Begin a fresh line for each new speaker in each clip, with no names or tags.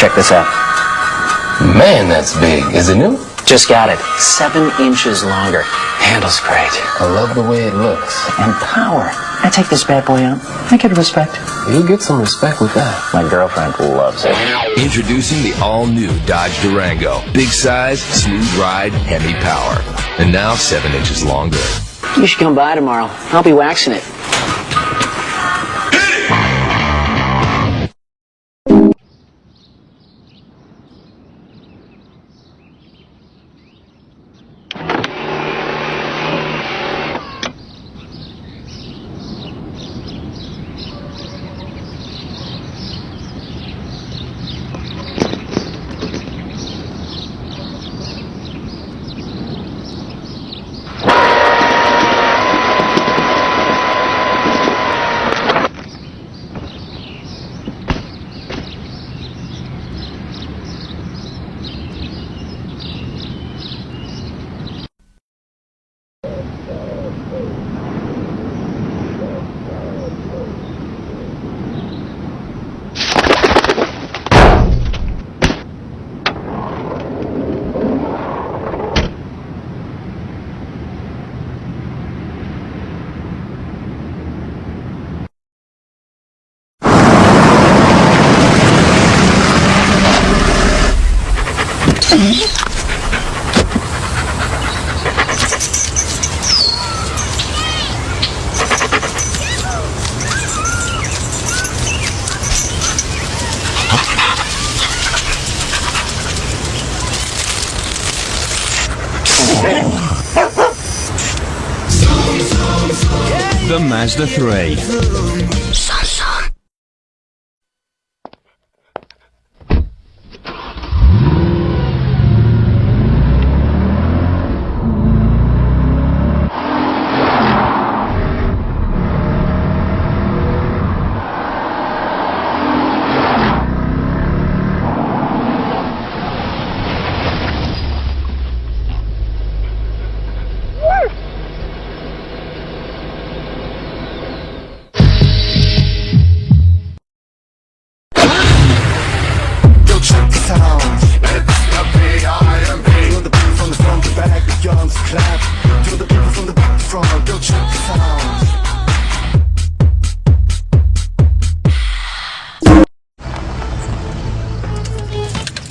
Check this out.
Man, that's big. Is it new?
Just got it. 7 inches longer. Handles great.
I love the way it looks.
And power. I take this bad boy out. I get respect.
You'll get some respect with that.
My girlfriend loves it.
Introducing the all-new Dodge Durango. Big size, smooth ride, heavy power. And now 7 inches longer.
You should come by tomorrow. I'll be waxing it.
The Mazda 3.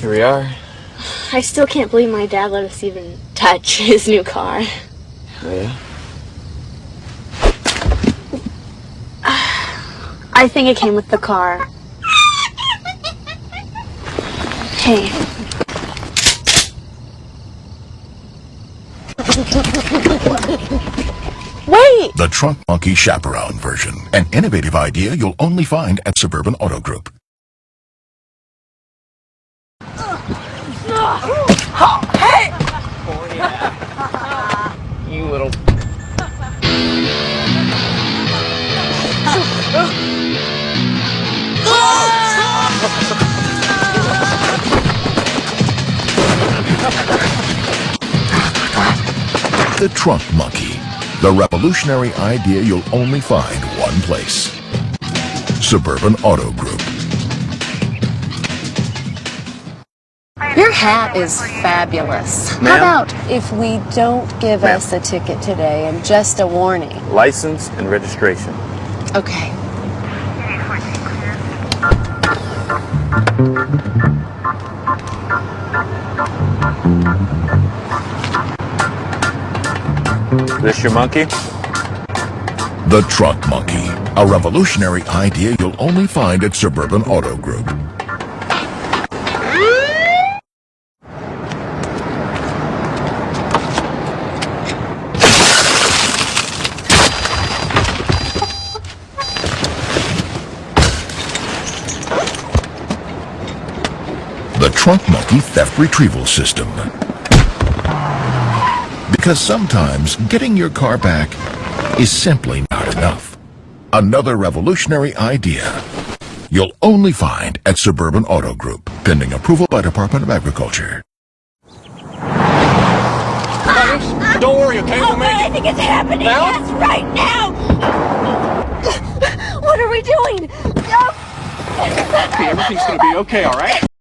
Here we are.
I still can't believe my dad let us even touch his new car.
Oh, yeah?
I think it came with the car. Hey. Wait!
The Trunk Monkey Chaperone version. An innovative idea you'll only find at Suburban Auto Group.
Oh, hey!
Oh, yeah. You little...
The Trunk Monkey. The revolutionary idea you'll only find one place. Suburban Auto Group.
Your hat is fabulous. How about if we don't give us a ticket today and just a warning?
License and registration.
Okay.
This your monkey?
The Trunk Monkey. A revolutionary idea you'll only find at Suburban Auto Group. The Trunk Monkey Theft Retrieval System. Because sometimes getting your car back is simply not enough. Another revolutionary idea you'll only find at Suburban Auto Group, pending approval by Department of Agriculture.
Don't worry, okay? We'll make it.
I think it's happening.
Now?
Yes, right now. What are we doing?
Everything's gonna be okay, all right?